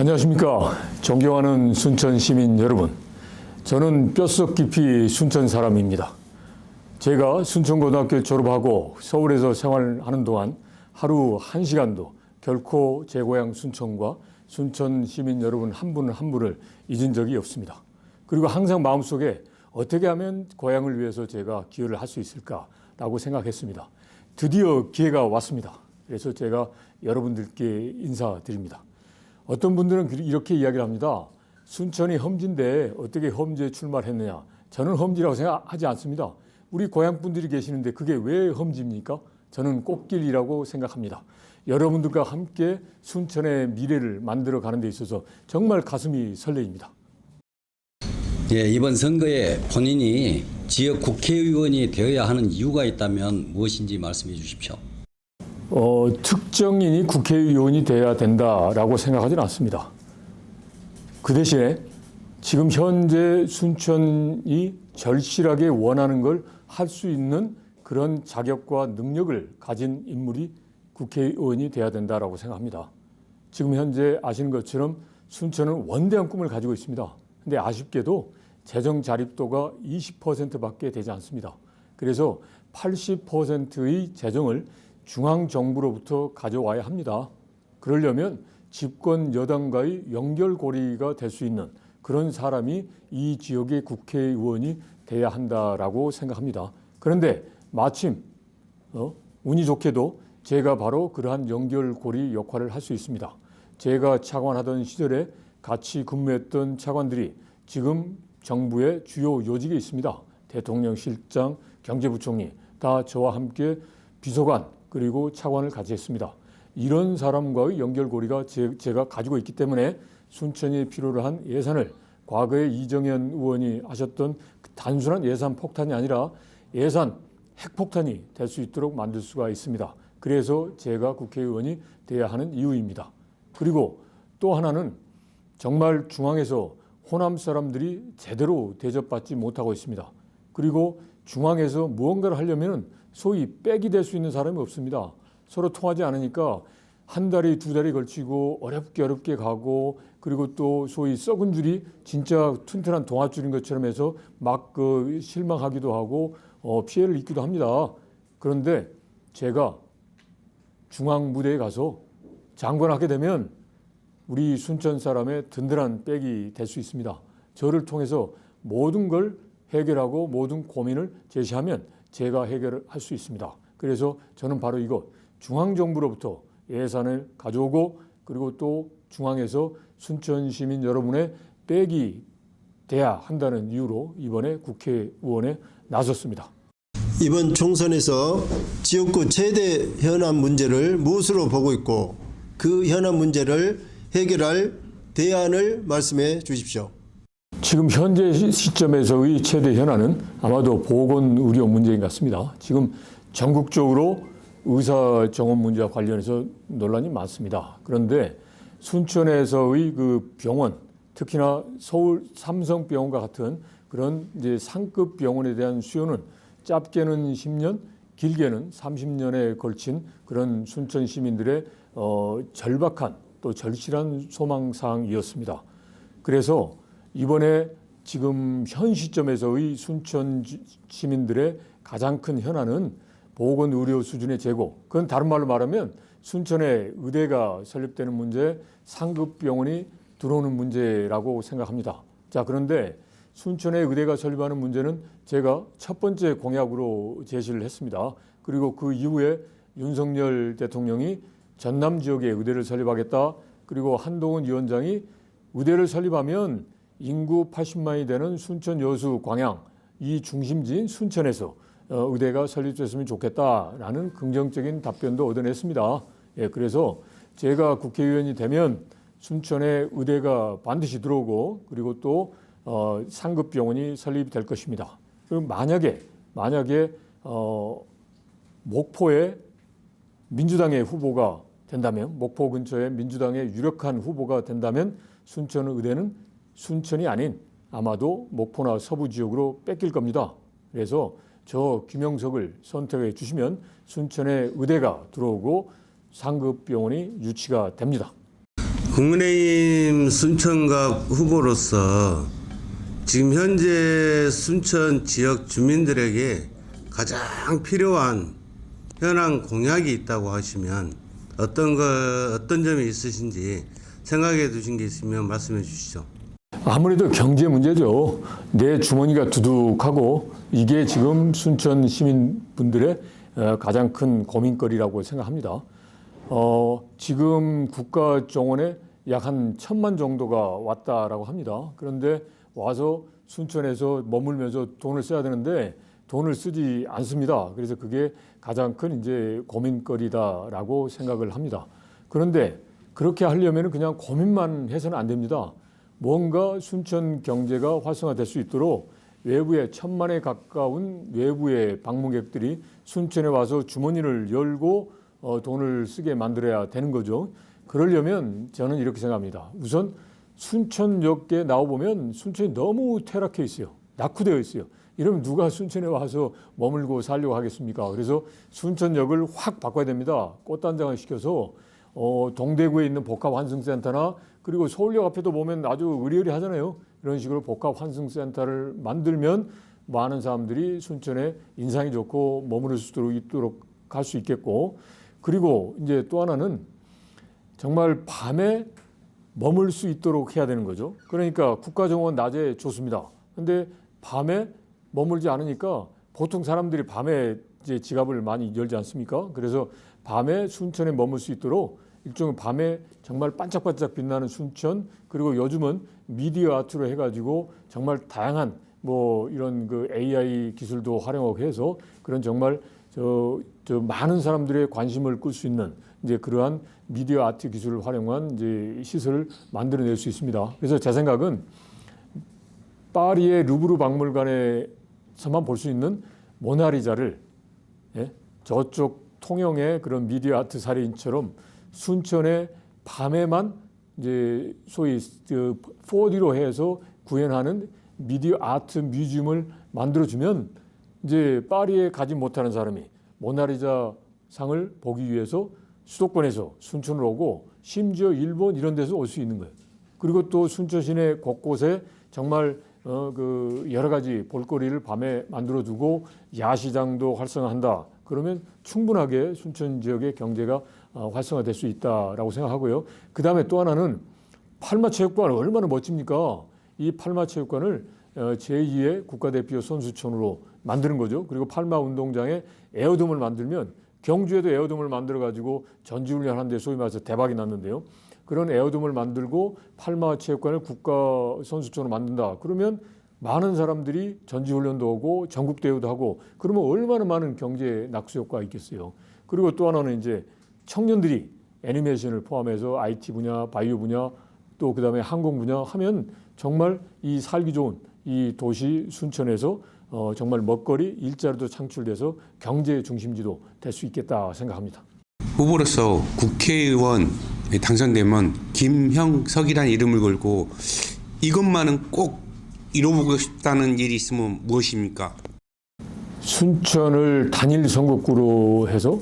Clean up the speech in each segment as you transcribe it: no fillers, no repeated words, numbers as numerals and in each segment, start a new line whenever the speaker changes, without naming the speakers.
안녕하십니까. 존경하는 순천 시민 여러분. 저는 뼛속 깊이 순천 사람입니다. 제가 순천고등학교 졸업하고 서울에서 생활하는 동안 하루 1시간도 결코 제 고향 순천과 순천 시민 여러분 한 분 한 분을 잊은 적이 없습니다. 그리고 항상 마음속에 어떻게 하면 고향을 위해서 제가 기여를 할 수 있을까라고 생각했습니다. 드디어 기회가 왔습니다. 그래서 제가 여러분들께 인사드립니다. 어떤 분들은 이렇게 이야기를 합니다. 순천이 험지인데 어떻게 험지에 출마를 했느냐. 저는 험지라고 생각하지 않습니다. 우리 고향 분들이 계시는데 그게 왜 험지입니까? 저는 꽃길이라고 생각합니다. 여러분들과 함께 순천의 미래를 만들어 가는 데 있어서 정말 가슴이 설레입니다.
예, 이번 선거에 본인이 지역 국회의원이 되어야 하는 이유가 있다면 무엇인지 말씀해 주십시오.
특정인이 국회의원이 돼야 된다라고 생각하지는 않습니다. 그 대신에 지금 현재 순천이 절실하게 원하는 걸 할 수 있는 그런 자격과 능력을 가진 인물이 국회의원이 돼야 된다라고 생각합니다. 지금 현재 아시는 것처럼 순천은 원대한 꿈을 가지고 있습니다. 근데 아쉽게도 재정 자립도가 20%밖에 되지 않습니다. 그래서 80%의 재정을 중앙정부로부터 가져와야 합니다. 그러려면 집권 여당과의 연결고리가 될 수 있는 그런 사람이 이 지역의 국회의원이 돼야 한다라고 생각합니다. 그런데 마침 운이 좋게도 제가 바로 그러한 연결고리 역할을 할 수 있습니다. 제가 차관하던 시절에 같이 근무했던 차관들이 지금 정부의 주요 요직에 있습니다. 대통령실장, 경제부총리 다 저와 함께 비서관 그리고 차관을 같이 했습니다. 이런 사람과의 연결고리가 제가 가지고 있기 때문에 순천이 필요로 한 예산을 과거에 이정현 의원이 하셨던 단순한 예산 폭탄이 아니라 예산 핵폭탄이 될 수 있도록 만들 수가 있습니다. 그래서 제가 국회의원이 돼야 하는 이유입니다. 그리고 또 하나는 정말 중앙에서 호남 사람들이 제대로 대접받지 못하고 있습니다. 그리고 중앙에서 무언가를 하려면 소위 백이 될 수 있는 사람이 없습니다. 서로 통하지 않으니까 한 달이 두 달이 걸치고 어렵게 가고 그리고 또 소위 썩은 줄이 진짜 튼튼한 동아줄인 것처럼 해서 막 실망하기도 하고 피해를 입기도 합니다. 그런데 제가 중앙 무대에 가서 장관하게 되면 우리 순천 사람의 든든한 백이 될 수 있습니다. 저를 통해서 모든 걸 해결하고 모든 고민을 제시하면 제가 해결을 할 수 있습니다. 그래서 저는 바로 이것 중앙정부로부터 예산을 가져오고 그리고 또 중앙에서 순천 시민 여러분의 백이 돼야 한다는 이유로 이번에 국회의원에 나섰습니다.
이번 총선에서 지역구 최대 현안 문제를 무엇으로 보고 있고 그 현안 문제를 해결할 대안을 말씀해 주십시오.
지금 현재 시점에서의 최대 현안은 아마도 보건의료 문제인 것 같습니다. 지금 전국적으로 의사정원 문제와 관련해서 논란이 많습니다. 그런데 순천에서의 그 병원, 특히나 서울 삼성병원과 같은 그런 이제 상급 병원에 대한 수요는 짧게는 10년, 길게는 30년에 걸친 그런 순천 시민들의 절박한 또 절실한 소망사항이었습니다. 그래서 이번에 지금 현 시점에서의 순천 시민들의 가장 큰 현안은 보건의료 수준의 제고, 그건 다른 말로 말하면 순천에 의대가 설립되는 문제, 상급병원이 들어오는 문제라고 생각합니다. 자, 그런데 순천에 의대가 설립하는 문제는 제가 첫 번째 공약으로 제시를 했습니다. 그리고 그 이후에 윤석열 대통령이 전남 지역에 의대를 설립하겠다. 그리고 한동훈 위원장이 의대를 설립하면 인구 80만이 되는 순천, 여수, 광양 이 중심지인 순천에서 의대가 설립됐으면 좋겠다라는 긍정적인 답변도 얻어냈습니다. 예, 그래서 제가 국회의원이 되면 순천에 의대가 반드시 들어오고 그리고 또 상급병원이 설립될 것입니다. 그럼 만약에 목포에 민주당의 후보가 된다면 목포 근처에 민주당의 유력한 후보가 된다면 순천 의대는 순천이 아닌 아마도 목포나 서부 지역으로 뺏길 겁니다. 그래서 저 김영석을 선택해 주시면 순천에 의대가 들어오고 상급병원이 유치가 됩니다.
국민의힘 순천갑 후보로서 지금 현재 순천 지역 주민들에게 가장 필요한 현안 공약이 있다고 하시면 어떤 점이 있으신지 생각해 두신 게 있으면 말씀해 주시죠.
아무래도 경제 문제죠. 내 주머니가 두둑하고 이게 지금 순천 시민분들의 가장 큰 고민거리라고 생각합니다. 지금 국가 정원에 약 한 1,000만 정도가 왔다라고 합니다. 그런데 와서 순천에서 머물면서 돈을 써야 되는데 돈을 쓰지 않습니다. 그래서 그게 가장 큰 이제 고민거리다라고 생각을 합니다. 그런데 그렇게 하려면 그냥 고민만 해서는 안 됩니다. 뭔가 순천 경제가 활성화될 수 있도록 외부에 1,000만에 가까운 외부의 방문객들이 순천에 와서 주머니를 열고 돈을 쓰게 만들어야 되는 거죠. 그러려면 저는 이렇게 생각합니다. 우선 순천역에 나와보면 순천이 너무 퇴락해 있어요. 낙후되어 있어요. 이러면 누가 순천에 와서 머물고 살려고 하겠습니까? 그래서 순천역을 확 바꿔야 됩니다. 꽃단장을 시켜서 동대구에 있는 복합환승센터나 그리고 서울역 앞에도 보면 아주 의리의리하잖아요. 이런 식으로 복합환승센터를 만들면 많은 사람들이 순천에 인상이 좋고 머무를 수 있도록 할 수 있겠고, 그리고 이제 또 하나는 정말 밤에 머물 수 있도록 해야 되는 거죠. 그러니까 국가정원 낮에 좋습니다. 근데 밤에 머물지 않으니까 보통 사람들이 밤에 이제 지갑을 많이 열지 않습니까? 그래서 밤에 순천에 머물 수 있도록 일종의 밤에 정말 반짝반짝 빛나는 순천, 그리고 요즘은 미디어 아트로 해가지고 정말 다양한 뭐 이런 그 AI 기술도 활용하고 해서 그런 정말 저 많은 사람들의 관심을 끌 수 있는 이제 그러한 미디어 아트 기술을 활용한 이제 시설을 만들어낼 수 있습니다. 그래서 제 생각은 파리의 루브르 박물관에서만 볼 수 있는 모나리자를 저쪽 통영의 그런 미디어 아트 사례인처럼 순천의 밤에만 이제 소위 4D로 해서 구현하는 미디어 아트 뮤지엄을 만들어주면 이제 파리에 가지 못하는 사람이 모나리자 상을 보기 위해서 수도권에서 순천으로 오고 심지어 일본 이런 데서 올 수 있는 거예요. 그리고 또 순천 시내 곳곳에 정말 그 여러 가지 볼거리를 밤에 만들어두고 야시장도 활성화한다. 그러면 충분하게 순천 지역의 경제가 활성화될 수 있다라고 생각하고요. 그 다음에 또 하나는 팔마체육관 얼마나 멋집니까? 이 팔마체육관을 제2의 국가대표 선수촌으로 만드는 거죠. 그리고 팔마운동장에 에어돔을 만들면 경주에도 에어돔을 만들어가지고 전지훈련 하는데 소위 말해서 대박이 났는데요. 그런 에어돔을 만들고 팔마체육관을 국가선수촌으로 만든다. 그러면 많은 사람들이 전지훈련도 오고 전국대회도 하고 그러면 얼마나 많은 경제 낙수 효과가 있겠어요. 그리고 또 하나는 이제 청년들이 애니메이션을 포함해서 IT 분야, 바이오 분야 또 그다음에 항공 분야 하면 정말 이 살기 좋은 이 도시 순천에서 정말 먹거리 일자리도 창출돼서 경제 중심지도 될 수 있겠다 생각합니다.
후보로서 국회의원 당선되면 김형석이라는 이름을 걸고 이것만은 꼭 이뤄보고 싶다는 일이 있으면 무엇입니까?
순천을 단일 선거구로 해서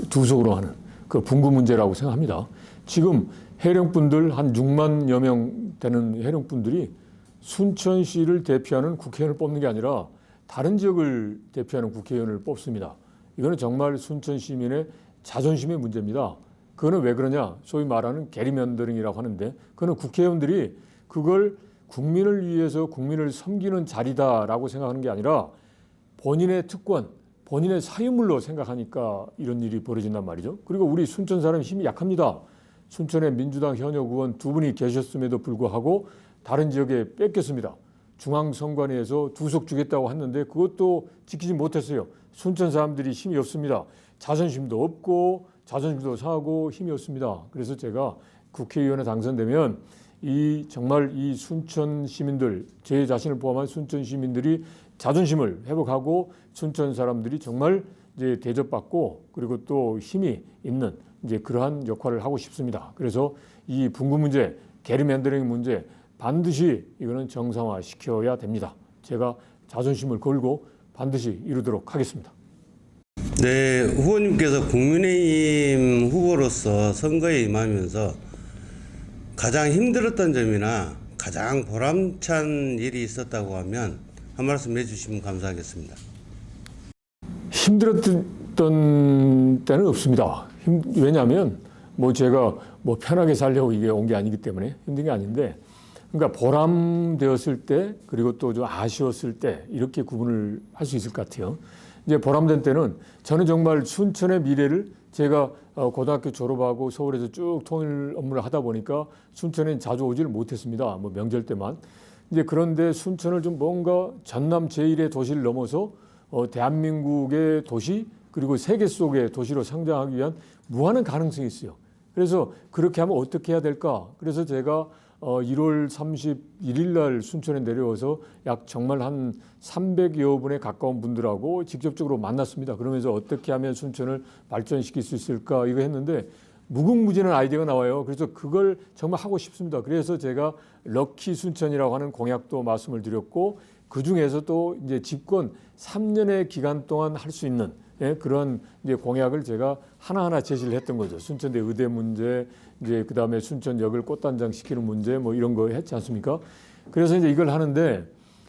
두석으로 하는 그 분구 문제라고 생각합니다. 지금 해령분들 한 6만여 명 되는 해령분들이 순천시를 대표하는 국회의원을 뽑는 게 아니라 다른 지역을 대표하는 국회의원을 뽑습니다. 이거는 정말 순천 시민의 자존심의 문제입니다. 그거는 왜 그러냐? 소위 말하는 게리맨더링이라고 하는데 그거는 국회의원들이 그걸 국민을 위해서 국민을 섬기는 자리다라고 생각하는 게 아니라 본인의 특권, 본인의 사유물로 생각하니까 이런 일이 벌어진단 말이죠. 그리고 우리 순천 사람이 힘이 약합니다. 순천에 민주당 현역 의원 2분이 계셨음에도 불구하고 다른 지역에 뺏겼습니다. 중앙선관위에서 2석 주겠다고 했는데 그것도 지키지 못했어요. 순천 사람들이 힘이 없습니다. 자존심도 없고 자존심도 상하고 힘이 없습니다. 그래서 제가 국회의원에 당선되면 정말 이 순천 시민들, 제 자신을 포함한 순천 시민들이 자존심을 회복하고 순천 사람들이 정말 이제 대접받고 그리고 또 힘이 있는 이제 그러한 역할을 하고 싶습니다. 그래서 이 분구 문제, 게리맨더링 문제 반드시 이거는 정상화 시켜야 됩니다. 제가 자존심을 걸고 반드시 이루도록 하겠습니다.
네, 후보님께서 국민의힘 후보로서 선거에 임하면서 가장 힘들었던 점이나 가장 보람찬 일이 있었다고 하면 한 말씀 해주시면 감사하겠습니다.
힘들었던 때는 없습니다. 왜냐하면 뭐 제가 뭐 편하게 살려고 이게 온 게 아니기 때문에 힘든 게 아닌데, 그러니까 보람되었을 때 그리고 또 좀 아쉬웠을 때 이렇게 구분을 할 수 있을 것 같아요. 이제 보람된 때는 저는 정말 순천의 미래를 제가 고등학교 졸업하고 서울에서 쭉 통일 업무를 하다 보니까 순천에 자주 오지를 못했습니다. 뭐 명절 때만. 이제 그런데 순천을 좀 뭔가 전남 제1의 도시를 넘어서 대한민국의 도시 그리고 세계 속의 도시로 성장하기 위한 무한한 가능성이 있어요. 그래서 그렇게 하면 어떻게 해야 될까? 그래서 제가 1월 31일 날 순천에 내려와서 약 정말 한 300여 분에 가까운 분들하고 직접적으로 만났습니다. 그러면서 어떻게 하면 순천을 발전시킬 수 있을까 이거 했는데 무궁무진한 아이디어가 나와요. 그래서 그걸 정말 하고 싶습니다. 그래서 제가 럭키 순천이라고 하는 공약도 말씀을 드렸고, 그 중에서 또 이제 집권 3년의 기간 동안 할 수 있는 그런 이제 공약을 제가 하나하나 제시를 했던 거죠. 순천대 의대 문제, 이제 그 다음에 순천역을 꽃단장 시키는 문제, 뭐 이런 거 했지 않습니까? 그래서 이제 이걸 하는데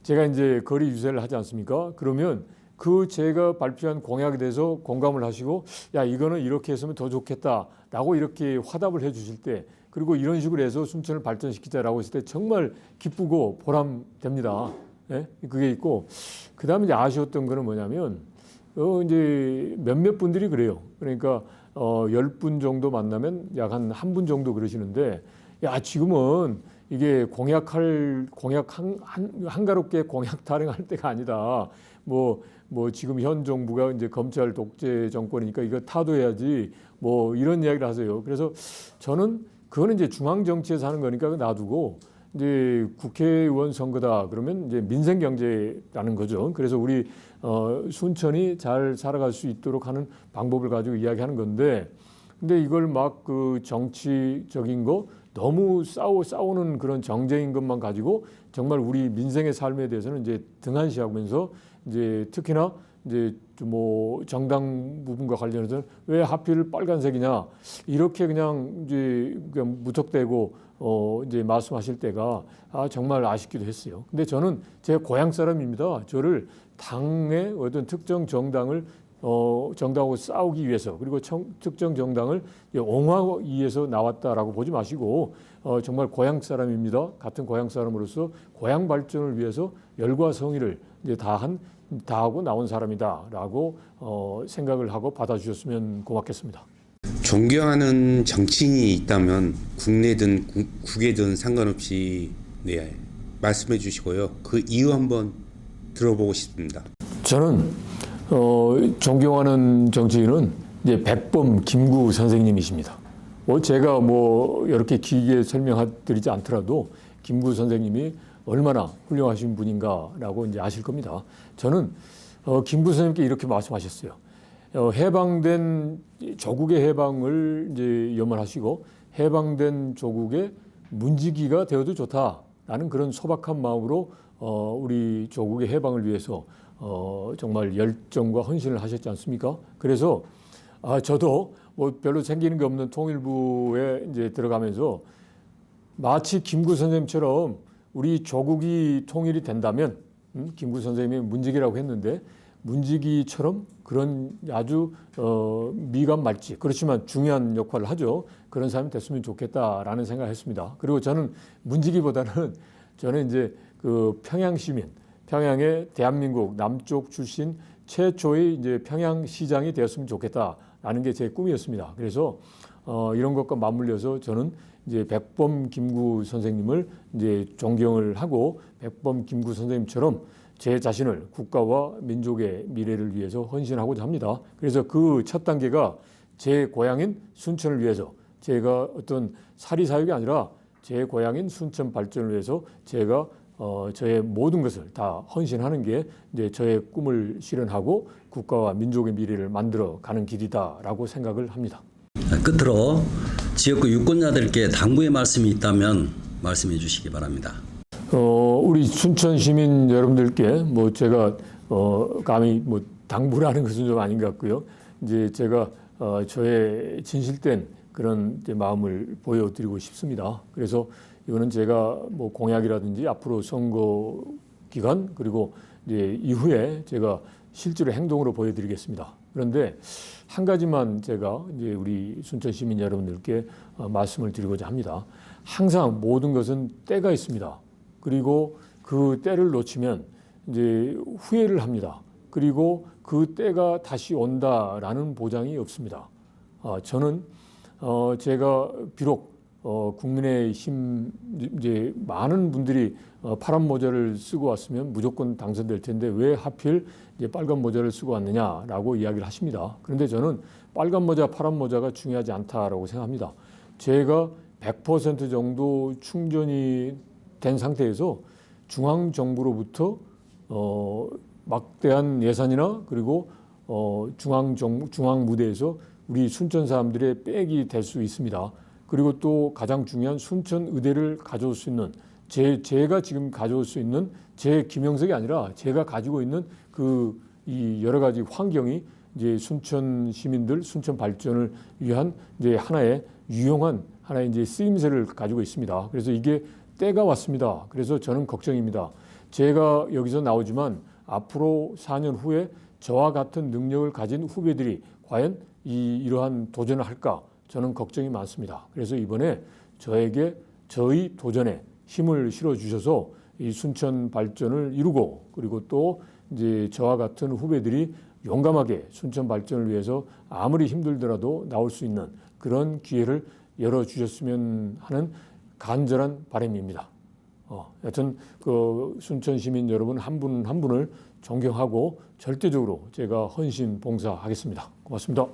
제가 이제 거리 유세를 하지 않습니까? 그러면 그 제가 발표한 공약에 대해서 공감을 하시고, 야, 이거는 이렇게 했으면 더 좋겠다라고 이렇게 화답을 해 주실 때, 그리고 이런 식으로 해서 순천을 발전시키자라고 했을 때 정말 기쁘고 보람됩니다. 예? 그게 있고, 그 다음에 이제 아쉬웠던 거는 뭐냐면, 이제 몇몇 분들이 그래요. 그러니까 10분 정도 만나면 약 한 분 정도 그러시는데, 야, 지금은 이게 공약 한가롭게 공약 타령할 때가 아니다. 뭐 지금 현 정부가 이제 검찰 독재 정권이니까 이거 타도해야지. 뭐 이런 이야기를 하세요. 그래서 저는 그거는 이제 중앙 정치에서 하는 거니까 놔두고, 이제 국회의원 선거다 그러면 이제 민생 경제라는 거죠. 그래서 우리 순천이 잘 살아갈 수 있도록 하는 방법을 가지고 이야기하는 건데, 근데 이걸 막 그 정치적인 거 너무 싸우는 그런 정쟁인 것만 가지고 정말 우리 민생의 삶에 대해서는 이제 등한시하면서, 이제 특히나 이제 뭐 정당 부분과 관련해서는 왜 하필 빨간색이냐 이렇게 그냥 이제 무턱대고 이제 말씀하실 때가 정말 아쉽기도 했어요. 근데 저는 제 고향 사람입니다. 저를 당의 어떤 특정 정당하고 싸우기 위해서, 그리고 특정 정당을 옹호하기 위해서 나왔다라고 보지 마시고 정말 고향 사람입니다. 같은 고향 사람으로서 고향 발전을 위해서 열과 성의를 이제 다하고 나온 사람이다라고 생각을 하고 받아주셨으면 고맙겠습니다.
존경하는 정치인이 있다면 국내든 국외든 상관없이 말씀해 주시고요. 그 이유 한번 들어보고 싶습니다.
저는 존경하는 정치인은 이제 백범 김구 선생님이십니다. 제가 이렇게 길게 설명드리지 않더라도 김구 선생님이 얼마나 훌륭하신 분인가라고 이제 아실 겁니다. 저는 김구 선생님께 이렇게 말씀하셨어요. 해방된 조국의 해방을 이제 염원하시고, 해방된 조국의 문지기가 되어도 좋다라는 그런 소박한 마음으로 우리 조국의 해방을 위해서 정말 열정과 헌신을 하셨지 않습니까? 그래서 저도 별로 생기는 게 없는 통일부에 이제 들어가면서 마치 김구 선생님처럼 우리 조국이 통일이 된다면, 김구 선생님이 문지기라고 했는데 문지기처럼 그런 아주 미감 말지, 그렇지만 중요한 역할을 하죠. 그런 사람이 됐으면 좋겠다라는 생각을 했습니다. 그리고 저는 문지기보다는 저는 이제 그 평양 시민, 평양의 대한민국 남쪽 출신 최초의 이제 평양시장이 되었으면 좋겠다라는 게 제 꿈이었습니다. 그래서 이런 것과 맞물려서 저는 이제 백범 김구 선생님을 이제 존경을 하고, 백범 김구 선생님처럼 제 자신을 국가와 민족의 미래를 위해서 헌신하고자 합니다. 그래서 그 첫 단계가 제 고향인 순천을 위해서, 제가 어떤 사리사욕이 아니라 제 고향인 순천 발전을 위해서 제가 저의 모든 것을 다 헌신하는 게 이제 저의 꿈을 실현하고 국가와 민족의 미래를 만들어 가는 길이다라고 생각을 합니다.
끝으로 지역구 유권자들께 당부의 말씀이 있다면 말씀해 주시기 바랍니다.
우리 순천 시민 여러분들께 제가 감히 당부를 하는 것은 좀 아닌 것 같고요. 이제 제가 저의 진실된 그런 이제 마음을 보여드리고 싶습니다. 그래서 이거는 제가 뭐 공약이라든지 앞으로 선거 기간 그리고 이제 이후에 제가 실제로 행동으로 보여드리겠습니다. 그런데 한 가지만 제가 이제 우리 순천 시민 여러분들께 말씀을 드리고자 합니다. 항상 모든 것은 때가 있습니다. 그리고 그 때를 놓치면 이제 후회를 합니다. 그리고 그 때가 다시 온다라는 보장이 없습니다. 저는 제가 비록 국민의힘 이제 많은 분들이 파란 모자를 쓰고 왔으면 무조건 당선될 텐데 왜 하필 이제 빨간 모자를 쓰고 왔느냐라고 이야기를 하십니다. 그런데 저는 빨간 모자, 파란 모자가 중요하지 않다라고 생각합니다. 제가 100% 정도 충전이 된 상태에서 중앙 정부로부터 막대한 예산이나 그리고 중앙 무대에서 우리 순천 사람들의 백이 될 수 있습니다. 그리고 또 가장 중요한 순천 의대를 가져올 수 있는 제가 지금 가져올 수 있는 제 김영석이 아니라 제가 가지고 있는 이 여러 가지 환경이 이제 순천 시민들 순천 발전을 위한 이제 하나의 유용한 하나의 이제 쓰임새를 가지고 있습니다. 그래서 이게 때가 왔습니다. 그래서 저는 걱정입니다. 제가 여기서 나오지만 앞으로 4년 후에 저와 같은 능력을 가진 후배들이 과연 이러한 도전을 할까? 저는 걱정이 많습니다. 그래서 이번에 저에게 저희 도전에 힘을 실어 주셔서 이 순천 발전을 이루고 그리고 또 이제 저와 같은 후배들이 용감하게 순천 발전을 위해서 아무리 힘들더라도 나올 수 있는 그런 기회를 열어 주셨으면 하는 간절한 바람입니다. 여튼 그 순천 시민 여러분 한 분 한 분을 존경하고 절대적으로 제가 헌신 봉사하겠습니다. 고맙습니다.